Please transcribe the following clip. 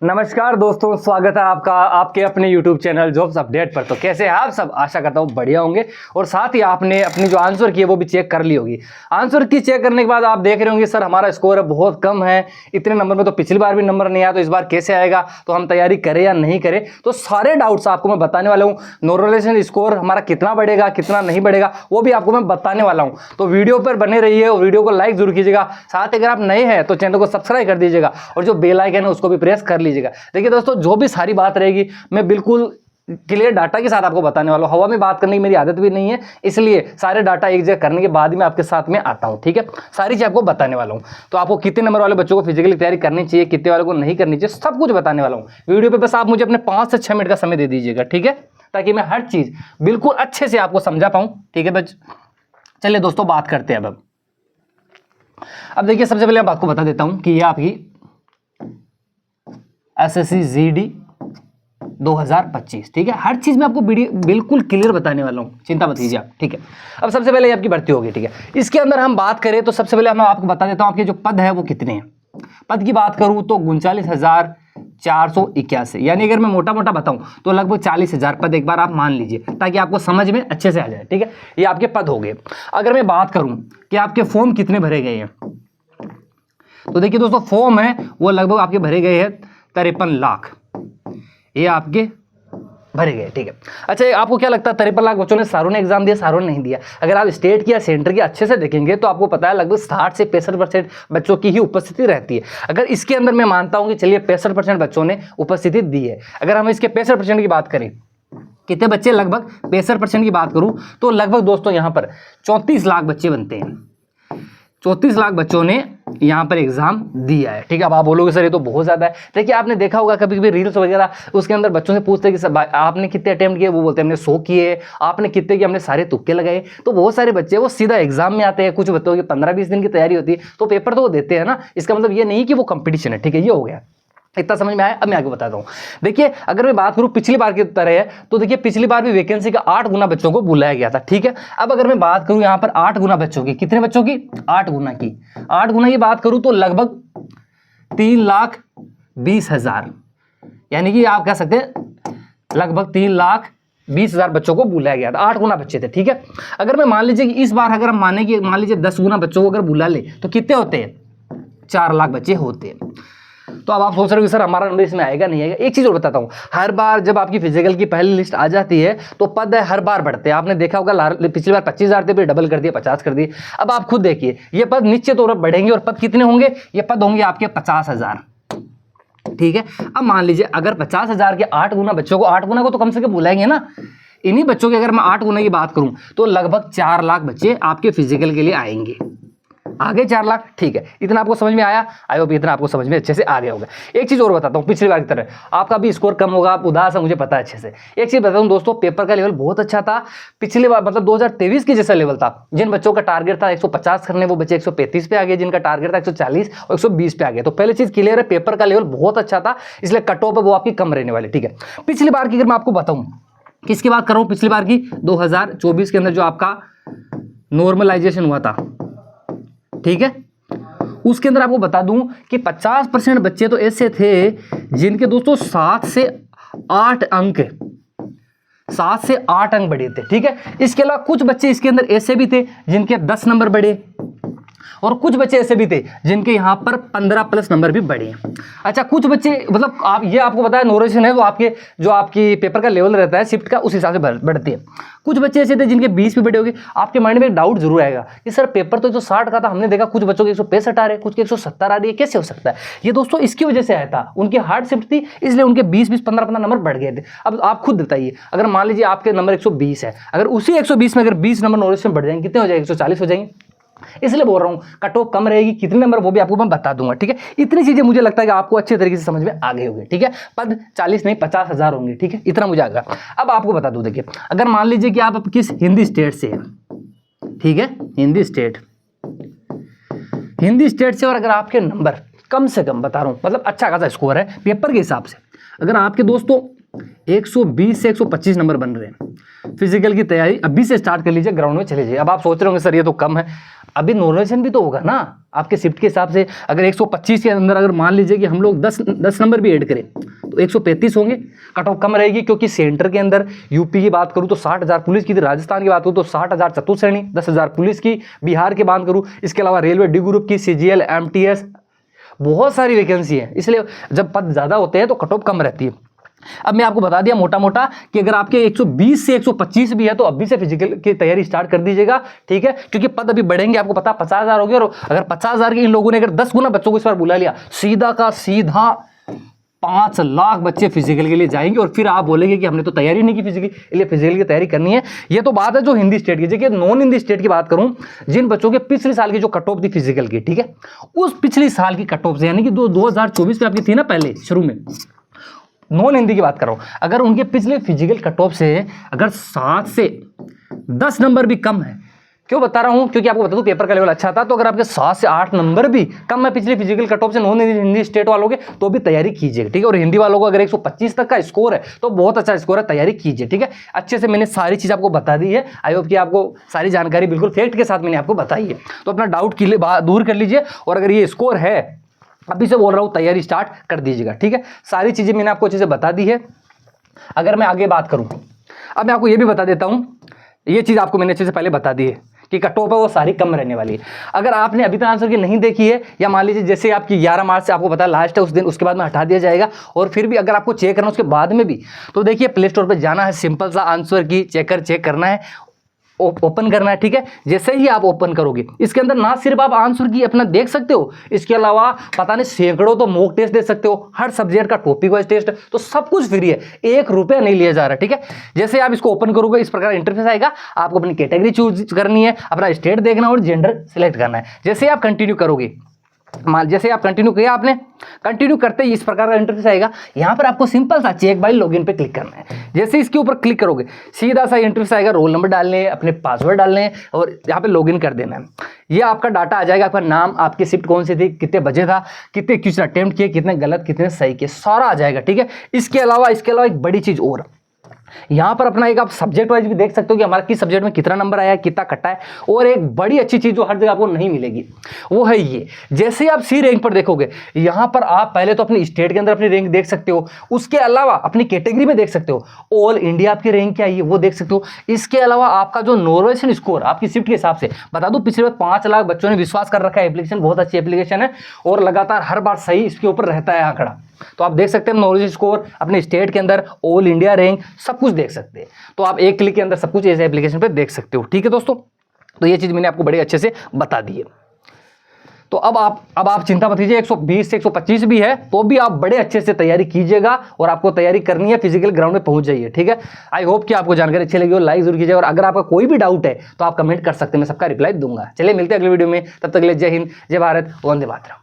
नमस्कार दोस्तों, स्वागत है आपका आपके अपने YouTube चैनल जॉब्स अपडेट पर। तो कैसे हैं आप सब? आशा करता हूँ बढ़िया होंगे और साथ ही आपने अपनी जो आंसर की है वो भी चेक कर ली होगी। आंसर की चेक करने के बाद आप देख रहे होंगे सर हमारा स्कोर बहुत कम है, इतने नंबर में तो पिछली बार भी नंबर नहीं आया, तो इस बार कैसे आएगा, तो हम तैयारी करें या नहीं करें। तो सारे डाउट्स आपको मैं बताने वाला हूँ। नॉर्मलाइजेशन स्कोर हमारा कितना बढ़ेगा कितना नहीं बढ़ेगा वो भी आपको मैं बताने वाला हूँ। तो वीडियो पर बने रहिए और वीडियो को लाइक जरूर कीजिएगा। साथ ही अगर आप नए हैं तो चैनल को सब्सक्राइब कर दीजिएगा और जो बेल आइकन है उसको भी प्रेस कर लीजिएगा। देखिए दोस्तों, जो भी सारी बात रहेगी मैं बिल्कुल क्लियर डाटा के साथ आपको बताने वाला हूं। हवा में बात करने की मेरी आदत भी नहीं है, इसलिए सारे डाटा एक जगह करने के बाद ही मैं आपके साथ में आता हूं। ठीक है, सारी चीज आपको बताने वाला हूं। तो आपको कितने नंबर वाले बच्चों को फिजिकली तैयारी करनी चाहिए, कितने वाले को नहीं करनी चाहिए, सब कुछ बताने वाला हूं वीडियो पे। बस आप मुझे अपने 5 से 6 मिनट का समय दे दीजिएगा, ठीक है, ताकि मैं हर चीज बिल्कुल अच्छे से आपको समझा पाऊं। ठीक है बच्चों, चलिए दोस्तों बात करते हैं। अब देखिए, सबसे पहले मैं आपको बता देता हूं कि ये आपकी SSC GD 2025, ठीक है। हर चीज में आपको बिल्कुल क्लियर बताने वाला हूं, चिंता मत कीजिए आप, ठीक है। अब सबसे पहले आपकी भर्ती होगी, ठीक है। इसके अंदर हम बात करें तो सबसे पहले मैं आपको बता देता हूं आपके जो पद है वो कितने हैं। पद की बात करूं तो 39,481, यानी अगर मैं मोटा मोटा बताऊं तो लगभग 40,000 पद एक बार आप मान लीजिए, ताकि आपको समझ में अच्छे से आ जाए, ठीक है। ये आपके पद हो गए। अगर मैं बात करूं कि आपके फॉर्म कितने भरे गए हैं, तो देखिए दोस्तों, फॉर्म है वो लगभग आपके भरे गए हैं 53 लाख, ये आपके भरे गए, ठीक है। अच्छा, आपको क्या लगता है 53 लाख बच्चों ने सारों ने एग्जाम दिया, सारों ने नहीं दिया? अगर आप स्टेट की या सेंटर की अच्छे से देखेंगे तो आपको पता है लगभग 60 से 65% बच्चों की ही उपस्थिति रहती है। अगर इसके अंदर मैं मानता हूं कि चलिए 65% बच्चों ने उपस्थिति दी है, अगर हम इसके 65% की बात करें, कितने बच्चे, लगभग 65% की बात करूं तो लगभग दोस्तों यहां पर 34 लाख बच्चे बनते हैं। 34 लाख बच्चों ने यहाँ पर एग्जाम दिया है, ठीक है। अब आप बोलोगे सर ये तो बहुत ज्यादा है। देखिए, आपने देखा होगा कभी कभी रील्स वगैरह, उसके अंदर बच्चों से पूछते हैं कि सब आपने कितने अटेम्प्ट किए, वो बोलते हैं हमने 100 किए। आपने कितने किए? हमने सारे तुक्के लगाए। तो बहुत सारे बच्चे वो सीधा एग्जाम में आते हैं। कुछ बच्चों की 15-20 दिन की तैयारी होती है, तो पेपर तो वो देते हैं ना। इसका मतलब ये नहीं कि वो कंपटीशन है, ठीक है। ये हो गया, इतना समझ में आया। अब मैं आगे बताता हूं। देखिए, अगर मैं बात करूं पिछली बार की तरह है, तो देखिए पिछली बार भी वैकेंसी का 8 गुना बच्चों को बुलाया गया था, ठीक है। अब अगर मैं बात करूं यहां पर 8 गुना बच्चों की, कितने बच्चों की? 8 गुना की। 8 गुना की बात करूं तो लगभग 3,20,000, यानी कि आप कह सकते हैं लगभग 3,20,000 बच्चों को बुलाया गया था। 8 गुना बच्चे थे, ठीक है। अगर मैं मान लीजिए कि इस बार अगर हम माने कि मान लीजिए 10 गुना बच्चों को अगर बुला ले तो कितने होते हैं? 4 लाख बच्चे होते हैं। तो अब आप सोच रहे हो कि सर हमारा नंबर इसमें आएगा नहीं आएगा। एक चीज और बताता हूं, हर बार जब आपकी फिजिकल की पहली लिस्ट आ जाती है तो पद हर बार बढ़ते हैं। आपने देखा होगा पिछली बार 25,000 थे, फिर डबल कर दिया, 50 कर दिए। अब आप खुद देखिए, ये पद निश्चित तौर पर बढ़ेंगे और पद कितने होंगे? ये पद होंगे आपके 50,000, ठीक है। अब मान लीजिए अगर 50,000 के 8 गुना बच्चों को, 8 गुना को तो कम से कम बुलाएंगे ना। इन्हीं बच्चों की अगर मैं 8 गुना की बात करूं तो लगभग 4 लाख बच्चे आपके फिजिकल के लिए आएंगे। आगे 4 लाख, ठीक है। इतना आपको समझ में आया? आई होप इतना आपको समझ में अच्छे से आ गया होगा। एक चीज और बताता हूँ, पिछली बार की तरह आपका भी स्कोर कम होगा, आप उदास है, मुझे पता है अच्छे से। एक चीज बताता हूँ दोस्तों, पेपर का लेवल बहुत अच्छा था पिछली बार, मतलब 2023 के जैसा लेवल था। जिन बच्चों का टारगेट था 150 करने, वो बच्चे 135 पे आ गए। जिनका टारगेट था 140 और 120 पे आ गए। तो पहले चीज क्लियर है, पेपर का लेवल बहुत अच्छा था, इसलिए कट ऑफ है वो आपकी कम रहने वाली, ठीक है। पिछली बार की अगर मैं आपको बताऊं, किसकी बात कर रहा हूं? पिछली बार की 2024 के अंदर जो आपका नॉर्मलाइजेशन हुआ था, ठीक है, उसके अंदर आपको बता दूं कि 50% बच्चे तो ऐसे थे जिनके दोस्तों 7 से 8 अंक बढ़े थे, ठीक है। इसके अलावा कुछ बच्चे इसके अंदर ऐसे भी थे जिनके 10 नंबर बढ़े, और कुछ बच्चे ऐसे भी थे जिनके यहां पर 15+ नंबर भी बढ़े। अच्छा, कुछ बच्चे, मतलब आप ये आपको बताया नॉर्मलाइजेशन है वो आपके जो आपकी पेपर का लेवल रहता है शिफ्ट का, उस हिसाब से बढ़ती है। कुछ बच्चे ऐसे थे जिनके 20 भी बढ़े होंगे। आपके माइंड में एक डाउट जरूर आएगा कि सर पेपर तो 160 का था, हमने देखा कुछ बच्चों के 165 आ रहे, कुछ के 170 आ रही है, कैसे हो सकता है? ये दोस्तों इसकी वजह से आया था, उनकी हार्ड शिफ्ट थी, इसलिए उनके 20-20, 15-15 नंबर बढ़ गए थे। अब आप खुद बताइए, अगर मान लीजिए आपके नंबर 120 है, अगर उसी 120 में अगर 20 नंबर नॉर्मलाइजेशन बढ़ जाएंगे, कितने हो जाएंगे? 140 हो जाएंगे। इसलिए बोल रहा हूं कट ऑफ कम रहेगी, कितने नंबर वो भी आपको मैं बता दूंगा, ठीक है। इतनी चीजें मुझे लगता है कि आपको अच्छे तरीके से समझ में आ गए होंगे, ठीक है। पद 40 नहीं 50,000 होंगे, ठीक है, इतना मुझे आएगा। अब आपको बता दूं, देखिए अगर मान लीजिए कि आप किस हिंदी स्टेट से हैं, ठीक है, हिंदी स्टेट से, और अगर आपके नंबर कम से कम बता रहा हूं, मतलब अच्छा खासा स्कोर है पेपर के हिसाब से, अगर आपके दोस्तों 120 से 125 नंबर बन रहे हैं, फिजिकल की तैयारी अभी से स्टार्ट कर लीजिए, ग्राउंड में चले जाइए। अब आप सोच रहे होंगे सर ये तो कम है, अभी नॉर्मलाइजेशन भी तो होगा ना आपके शिफ्ट के हिसाब से। अगर 125 के अंदर अगर मान लीजिए कि हम लोग 10 नंबर भी ऐड करें तो 135 होंगे, कट ऑफ कम रहेगी, क्योंकि सेंटर के अंदर यूपी की बात करूँ तो 60,000 पुलिस की थी, राजस्थान की बात करूँ तो 60,000 चतुश्रेणी, 10,000 पुलिस की, बिहार की बात करूँ, इसके अलावा रेलवे डी ग्रुप की, CGL, MTS, बहुत सारी वैकेंसी है, इसलिए जब पद ज़्यादा होते हैं तो कट ऑफ कम रहती है। अब मैं आपको बता दिया मोटा मोटा कि अगर आपके 120 से 125 भी है तो अभी से फिजिकल की तैयारी स्टार्ट कर दीजिएगा, ठीक है, क्योंकि पद अभी बढ़ेंगे, आपको पता 50,000 हो गया, और अगर 50,000 के इन लोगों ने अगर 10 गुना बच्चों को इस बार बुला लिया, सीधा का सीधा 5 लाख बच्चे फिजिकल के लिए जाएंगे, और फिर आप बोलेंगे कि हमने तो तैयारी नहीं की फिजिकल, इसलिए फिजिकल की तैयारी करनी है। ये तो बात है जो हिंदी स्टेट की। देखिए नॉन हिंदी स्टेट की बात करूं, जिन बच्चों के पिछले साल की जो कट ऑफ थी फिजिकल की, ठीक है, उस पिछली साल की कट ऑफ से, यानी कि 2024 में आपकी थी ना पहले शुरू में, नॉन हिंदी की बात कर रहा हूं, अगर उनके पिछले फिजिकल कट ऑफ से अगर 7 से 10 नंबर भी कम है, क्यों बता रहा हूं, क्योंकि आपको बता दूं पेपर का लेवल अच्छा था, तो अगर आपके 7 से 8 नंबर भी कम है पिछले फिजिकल कट ऑफ से नॉन हिंदी स्टेट वालों के, तो भी तैयारी कीजिएगा, ठीक है। और हिंदी वालों को अगर 125 तक का स्कोर है तो बहुत अच्छा स्कोर है, तैयारी कीजिए, ठीक है। अच्छे से मैंने सारी चीज़ आपको बता दी है, आई होप कि आपको सारी जानकारी बिल्कुल फैक्ट के साथ मैंने आपको बताई है, तो अपना डाउट दूर कर लीजिए, और अगर ये स्कोर है, अभी से बोल रहा हूँ, तैयारी स्टार्ट कर दीजिएगा, ठीक है। सारी चीज़ें मैंने आपको अच्छे से बता दी है। अगर मैं आगे बात करूँ, अब मैं आपको ये भी बता देता हूँ, ये चीज़ आपको मैंने अच्छे से पहले बता दी है कि कट ऑफ है वो सारी कम रहने वाली है। अगर आपने अभी तक आंसर की नहीं देखी है, या मान लीजिए जैसे आपकी 11 मार्च से आपको पता लास्ट है उस दिन, उसके बाद में हटा दिया जाएगा, और फिर भी अगर आपको चेक करना उसके बाद में भी, तो देखिए प्ले स्टोर पर जाना है, सिंपल सा आंसर की चेक करना है, ओपन करना है, ठीक है। जैसे ही आप ओपन करोगे, इसके अंदर ना सिर्फ आप आंसर की अपना देख सकते हो, इसके अलावा पता नहीं सैकड़ों तो मॉक टेस्ट दे सकते हो, हर सब्जेक्ट का टॉपिक वाइज टेस्ट, तो सब कुछ फ्री है, 1 रुपया नहीं लिया जा रहा, ठीक है। जैसे आप इसको ओपन करोगे इस प्रकार इंटरफेस आएगा, आपको अपनी कैटेगरी चूज करनी है, अपना स्टेट देखना और जेंडर सेलेक्ट करना है। जैसे आप कंटिन्यू करोगे, जैसे आप कंटिन्यू किया, आपने कंटिन्यू करते ही इस प्रकार का इंटरफेस आएगा, यहाँ पर आपको सिंपल सा चेक बाय लॉगिन पे क्लिक करना है। जैसे इसके ऊपर क्लिक करोगे सीधा सा इंटरफेस आएगा, रोल नंबर डालने हैं, अपने पासवर्ड डालने हैं, और यहाँ पे लॉगिन कर देना है। ये आपका डाटा आ जाएगा, आपका नाम, आपकी शिफ्ट कौन सी थी, कितने बजे था, कितने क्वेश्चन अटेम्प्ट किए, कितने गलत कितने सही किए, सारा आ जाएगा, ठीक है। इसके अलावा एक बड़ी चीज और, यहाँ पर अपना एक आप सब्जेक्ट वाइज भी देख सकते हो कि हमारा किस सब्जेक्ट में कितना नंबर आया है, कितना कटा है। और एक बड़ी अच्छी चीज जो हर जगह आपको नहीं मिलेगी वो है ये, जैसे ही आप सी रैंक पर देखोगे, यहाँ पर आप पहले तो अपनी स्टेट के अंदर अपनी रैंक देख सकते हो, उसके अलावा अपनी कैटेगरी में देख सकते हो, ऑल इंडिया आपकी रैंक क्या है वो देख सकते हो। इसके अलावा आपका जो नॉर्मलाइजेशन स्कोर आपकी शिफ्ट के हिसाब से, बता दूं पिछले 5 लाख बच्चों ने विश्वास कर रखा है, एप्लीकेशन बहुत अच्छी एप्लीकेशन है, और लगातार हर बार सही इसके ऊपर रहता है आंकड़ा। तो आप देख सकते हैं नॉलेज स्कोर, अपने स्टेट के अंदर ऑल इंडिया रैंक, सब कुछ देख सकते हैं। तो आप एक क्लिक के अंदर सब कुछ इस एप्लीकेशन पे देख सकते हो, ठीक है दोस्तों। तो ये चीज मैंने आपको बड़े अच्छे से बता दी है। तो अब आप चिंता मत कीजिए, 120 से 125 भी है तो भी आप बड़े अच्छे से तैयारी कीजिएगा, और आपको तैयारी करनी है, फिजिकल ग्राउंड में पहुंच जाइए, ठीक है। आई होप कि आपको जानकारी अच्छी लगी हो, लाइक जरूर कीजिए, और अगर आपका कोई भी डाउट है तो आप कमेंट कर सकते हैं, मैं सबका रिप्लाई दूंगा। चलिए मिलते हैं अगले वीडियो में, तब तक के लिए जय हिंद, जय भारत, वंदे मातरम।